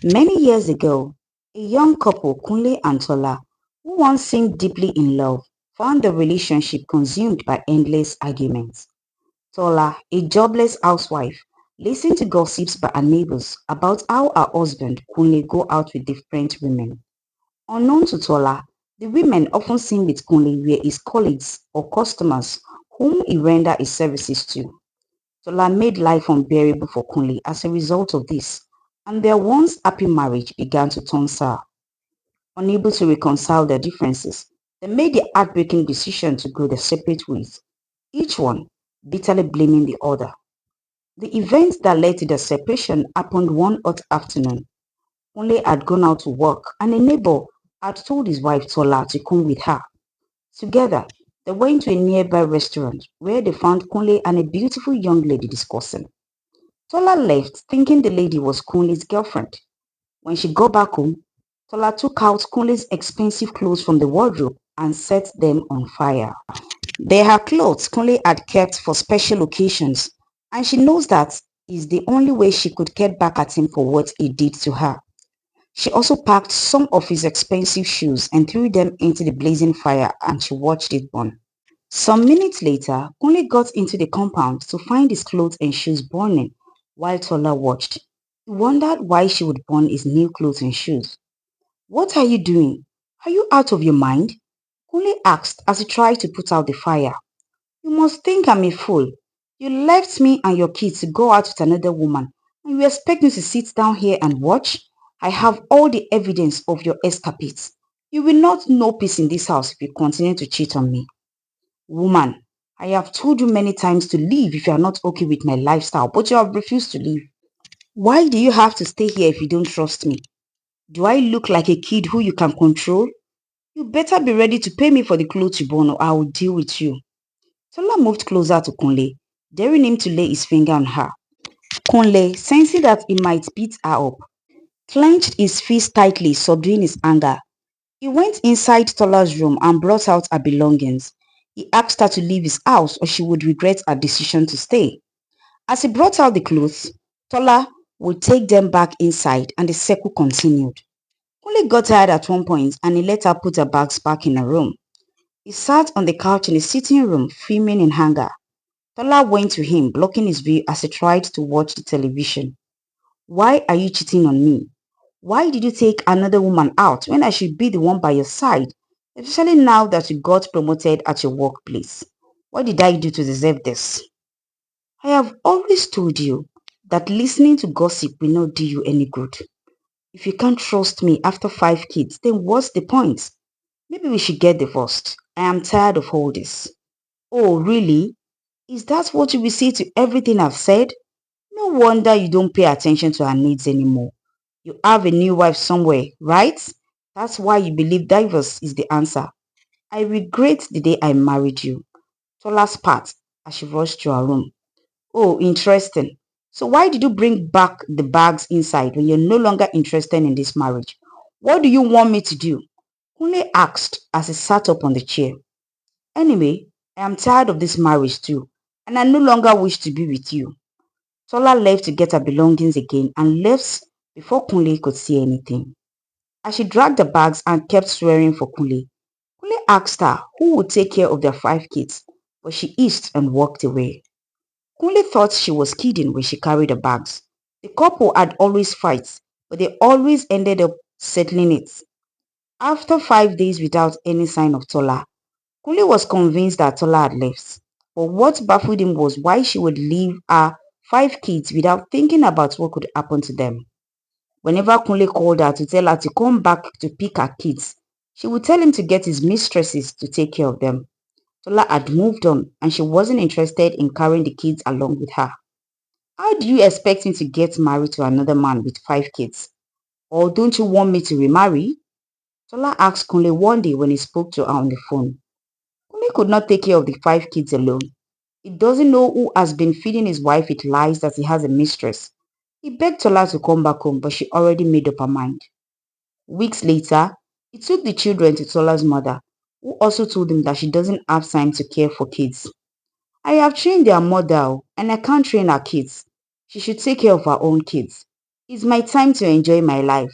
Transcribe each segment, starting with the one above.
Many years ago, a young couple, Kunle and Tola, who once seemed deeply in love, found the relationship consumed by endless arguments. Tola, a jobless housewife, listened to gossips by her neighbors about how her husband, Kunle, go out with different women. Unknown to Tola, the women often seen with Kunle were his colleagues or customers whom he rendered his services to. Tola made life unbearable for Kunle as a result of this, and their once happy marriage began to turn sour. Unable to reconcile their differences, they made the heartbreaking decision to go their separate ways, each one bitterly blaming the other. The events that led to their separation happened one hot afternoon. Kunle had gone out to work, and a neighbor had told his wife Tola to come with her. Together, they went to a nearby restaurant where they found Kunle and a beautiful young lady discussing. Tola left thinking the lady was Kunle's girlfriend. When she got back home, Tola took out Kunle's expensive clothes from the wardrobe and set them on fire. They are clothes Kunle had kept for special occasions, and she knows that is the only way she could get back at him for what he did to her. She also packed some of his expensive shoes and threw them into the blazing fire, and she watched it burn. Some minutes later, Kunle got into the compound to find his clothes and shoes burning while Tola watched. He wondered why she would burn his new clothes and shoes. "What are you doing? Are you out of your mind?" Kunle asked as he tried to put out the fire. "You must think I'm a fool. You left me and your kids to go out with another woman, and you expect me to sit down here and watch? I have all the evidence of your escapades. You will not know peace in this house if you continue to cheat on me." "Woman, I have told you many times to leave if you are not okay with my lifestyle, but you have refused to leave. Why do you have to stay here if you don't trust me? Do I look like a kid who you can control? You better be ready to pay me for the clothes you burn or I will deal with you." Tola moved closer to Kunle, daring him to lay his finger on her. Kunle, sensing that he might beat her up, clenched his fist tightly, subduing his anger. He went inside Tola's room and brought out her belongings. He asked her to leave his house or she would regret her decision to stay. As he brought out the clothes, Tola would take them back inside and the circle continued. Kunle got tired at one point and he let her put her bags back in her room. He sat on the couch in the sitting room, fuming in anger. Tola went to him, blocking his view as he tried to watch the television. "Why are you cheating on me? Why did you take another woman out when I should be the one by your side, especially now that you got promoted at your workplace? What did I do to deserve this?" "I have always told you that listening to gossip will not do you any good. If you can't trust me after 5 kids, then what's the point? Maybe we should get divorced. I am tired of all this." "Oh, really? Is that what you will say to everything I've said? No wonder you don't pay attention to her needs anymore. You have a new wife somewhere, right? That's why you believe divorce is the answer. I regret the day I married you." Tola spat as she rushed to her room. "Oh, interesting. So why did you bring back the bags inside when you're no longer interested in this marriage? What do you want me to do?" Kunle asked as he sat up on the chair. "Anyway, I am tired of this marriage too, and I no longer wish to be with you." Tola left to get her belongings again and left before Kunle could say anything. As she dragged the bags and kept swearing for Kunle, Kunle asked her who would take care of their 5 kids, but she hissed and walked away. Kunle thought she was kidding when she carried the bags. The couple had always fights, but they always ended up settling it. After 5 days without any sign of Tola, Kunle was convinced that Tola had left. But what baffled him was why she would leave her 5 kids without thinking about what could happen to them. Whenever Kunle called her to tell her to come back to pick her kids, she would tell him to get his mistresses to take care of them. Tola had moved on and she wasn't interested in carrying the kids along with her. "How do you expect me to get married to another man with 5 kids? Or don't you want me to remarry?" Tola asked Kunle one day when he spoke to her on the phone. Kunle could not take care of the 5 kids alone. He doesn't know who has been feeding his wife with lies that he has a mistress. He begged Tola to come back home, but she already made up her mind. Weeks later, he took the children to Tola's mother, who also told him that she doesn't have time to care for kids. "I have trained their mother, and I can't train her kids. She should take care of her own kids." It's my time to enjoy my life,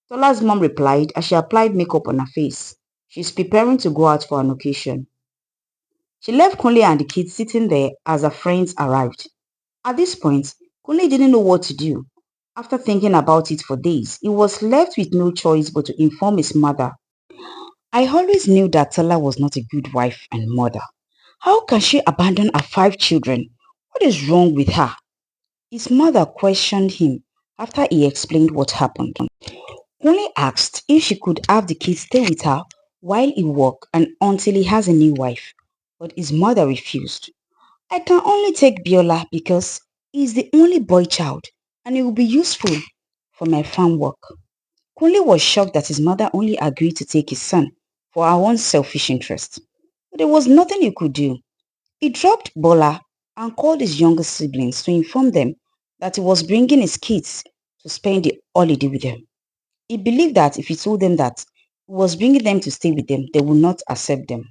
Tola's mom replied as she applied makeup on her face. She's preparing to go out for an occasion. She left Kunle and the kids sitting there as her friends arrived. At this point, Kunle didn't know what to do. After thinking about it for days, he was left with no choice but to inform his mother. I always knew that Tola was not a good wife and mother. How can she abandon her 5 children? What is wrong with her? His mother questioned him after he explained what happened. Kunle asked if she could have the kids stay with her while he worked and until he has a new wife, but his mother refused. I can only take Biola because he's the only boy child and he will be useful for my farm work. Kunle was shocked that his mother only agreed to take his son for her own selfish interest. But there was nothing he could do. He dropped Bola and called his younger siblings to inform them that he was bringing his kids to spend the holiday with them. He believed that if he told them that he was bringing them to stay with them, they would not accept them.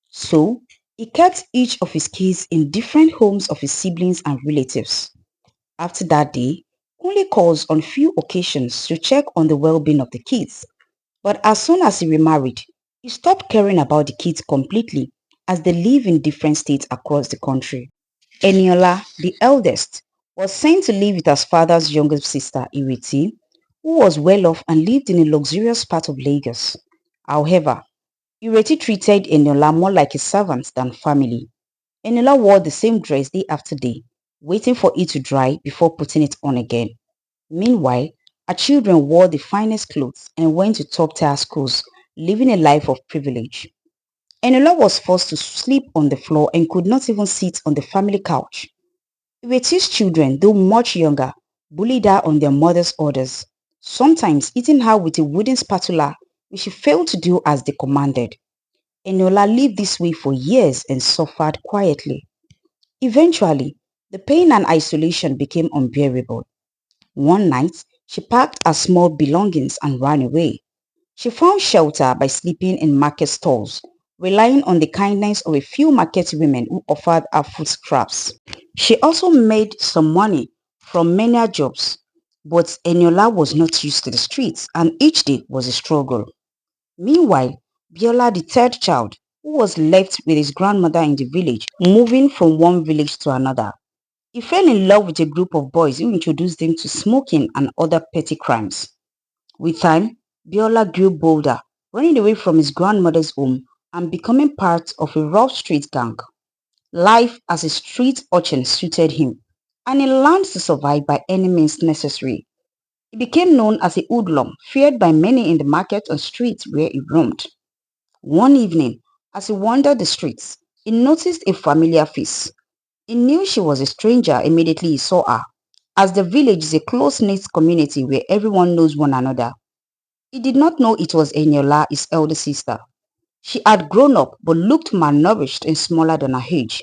So, he kept each of his kids in different homes of his siblings and relatives. After that day, only calls on few occasions to check on the well-being of the kids. But as soon as he remarried, he stopped caring about the kids completely as they live in different states across the country. Eniola, the eldest, was sent to live with his father's younger sister, Iriti, who was well off and lived in a luxurious part of Lagos. However, Ireti treated Eniola more like a servant than family. Eniola wore the same dress day after day, waiting for it to dry before putting it on again. Meanwhile, her children wore the finest clothes and went to top-tier schools, living a life of privilege. Enola was forced to sleep on the floor and could not even sit on the family couch. Iweti's children, though much younger, bullied her on their mother's orders, sometimes hitting her with a wooden spatula which she failed to do as they commanded. Enola lived this way for years and suffered quietly. Eventually, the pain and isolation became unbearable. One night, she packed her small belongings and ran away. She found shelter by sleeping in market stalls, relying on the kindness of a few market women who offered her food scraps. She also made some money from many jobs, but Eniola was not used to the streets and each day was a struggle. Meanwhile, Biola, the third child, who was left with his grandmother in the village, moving from one village to another, he fell in love with a group of boys who introduced him to smoking and other petty crimes. With time, Biola grew bolder, running away from his grandmother's home and becoming part of a rough street gang. Life as a street urchin suited him, and he learned to survive by any means necessary. He became known as a hoodlum, feared by many in the market and streets where he roamed. One evening, as he wandered the streets, he noticed a familiar face. He knew she was a stranger immediately he saw her, as the village is a close-knit community where everyone knows one another. He did not know it was Eniola, his elder sister. She had grown up but looked malnourished and smaller than her age.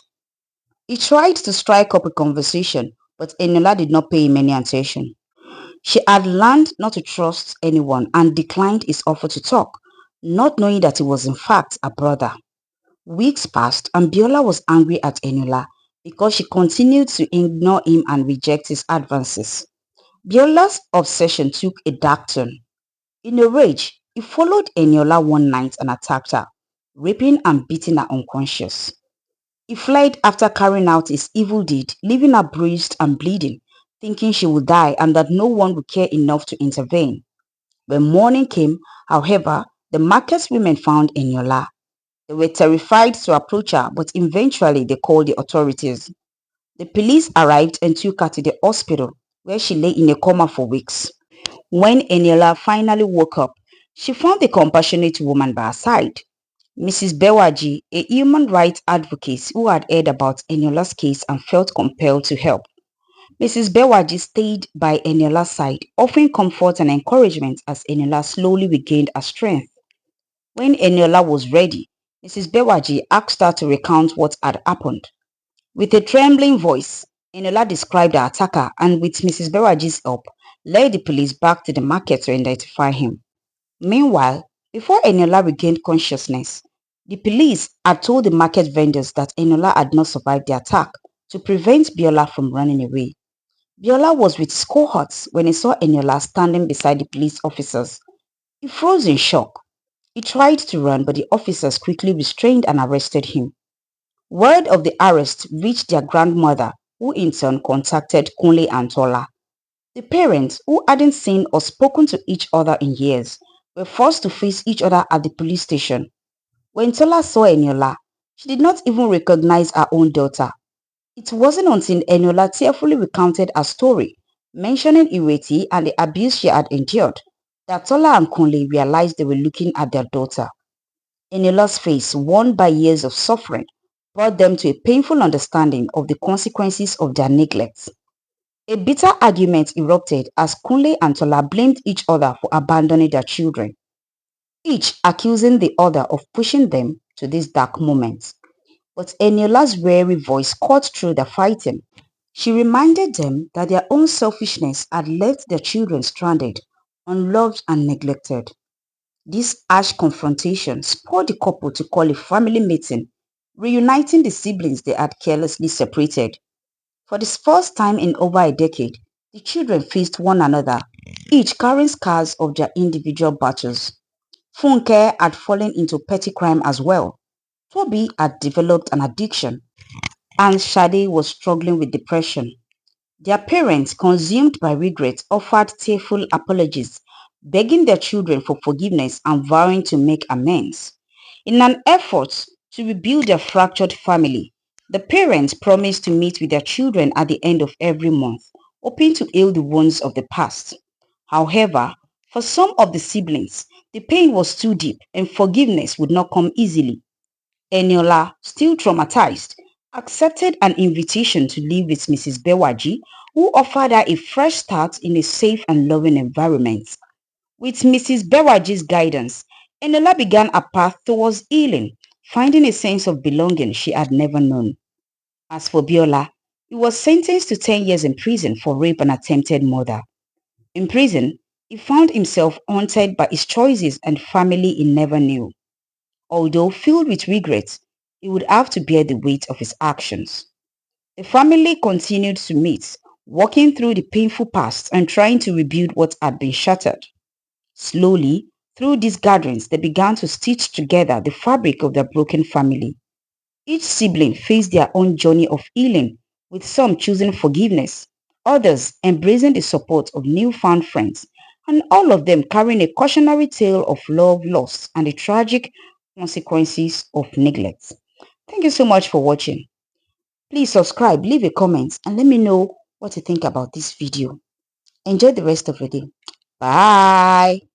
He tried to strike up a conversation, but Eniola did not pay him any attention. She had learned not to trust anyone and declined his offer to talk, not knowing that he was in fact a brother. Weeks passed and Biola was angry at Eniola because she continued to ignore him and reject his advances. Biola's obsession took a dark turn. In a rage, he followed Eniola one night and attacked her, raping and beating her unconscious. He fled after carrying out his evil deed, leaving her bruised and bleeding, thinking she would die and that no one would care enough to intervene. When morning came, however, the market women found Eniola. They were terrified to approach her, but eventually they called the authorities. The police arrived and took her to the hospital, where she lay in a coma for weeks. When Eniola finally woke up, she found a compassionate woman by her side. Mrs. Bewaji, a human rights advocate who had heard about Eniola's case and felt compelled to help. Mrs. Bewaji stayed by Eniola's side, offering comfort and encouragement as Eniola slowly regained her strength. When Eniola was ready, Mrs. Bewaji asked her to recount what had happened. With a trembling voice, Eniola described her attacker and with Mrs. Bewaji's help, led the police back to the market to identify him. Meanwhile, before Enola regained consciousness, the police had told the market vendors that Enola had not survived the attack to prevent Biola from running away. Biola was with his cohorts when he saw Enola standing beside the police officers. He froze in shock. He tried to run, but the officers quickly restrained and arrested him. Word of the arrest reached their grandmother, who in turn contacted Kunle and Tola. The parents, who hadn't seen or spoken to each other in years, were forced to face each other at the police station. When Tola saw Enola, she did not even recognize her own daughter. It wasn't until Enola tearfully recounted her story, mentioning Ireti and the abuse she had endured, that Tola and Kunle realized they were looking at their daughter. Enola's face, worn by years of suffering, brought them to a painful understanding of the consequences of their neglect. A bitter argument erupted as Kunle and Tola blamed each other for abandoning their children, each accusing the other of pushing them to this dark moment. But Eniola's weary voice cut through the fighting. She reminded them that their own selfishness had left their children stranded, unloved and neglected. This harsh confrontation spurred the couple to call a family meeting, reuniting the siblings they had carelessly separated. For the first time in over a decade, the children faced one another, each carrying scars of their individual battles. Funke had fallen into petty crime as well. Toby had developed an addiction, and Shade was struggling with depression. Their parents, consumed by regret, offered tearful apologies, begging their children for forgiveness and vowing to make amends. In an effort to rebuild their fractured family, the parents promised to meet with their children at the end of every month, hoping to heal the wounds of the past. However, for some of the siblings, the pain was too deep and forgiveness would not come easily. Enola, still traumatized, accepted an invitation to live with Mrs. Bewaji, who offered her a fresh start in a safe and loving environment. With Mrs. Bewaji's guidance, Enola began a path towards healing, finding a sense of belonging she had never known. As for Biola, he was sentenced to 10 years in prison for rape and attempted murder. In prison, he found himself haunted by his choices and family he never knew. Although filled with regret, he would have to bear the weight of his actions. The family continued to meet, walking through the painful past and trying to rebuild what had been shattered. Slowly, through these gatherings, they began to stitch together the fabric of their broken family. Each sibling faced their own journey of healing, with some choosing forgiveness, others embracing the support of newfound friends, and all of them carrying a cautionary tale of love lost and the tragic consequences of neglect. Thank you so much for watching. Please subscribe, leave a comment, and let me know what you think about this video. Enjoy the rest of your day. Bye.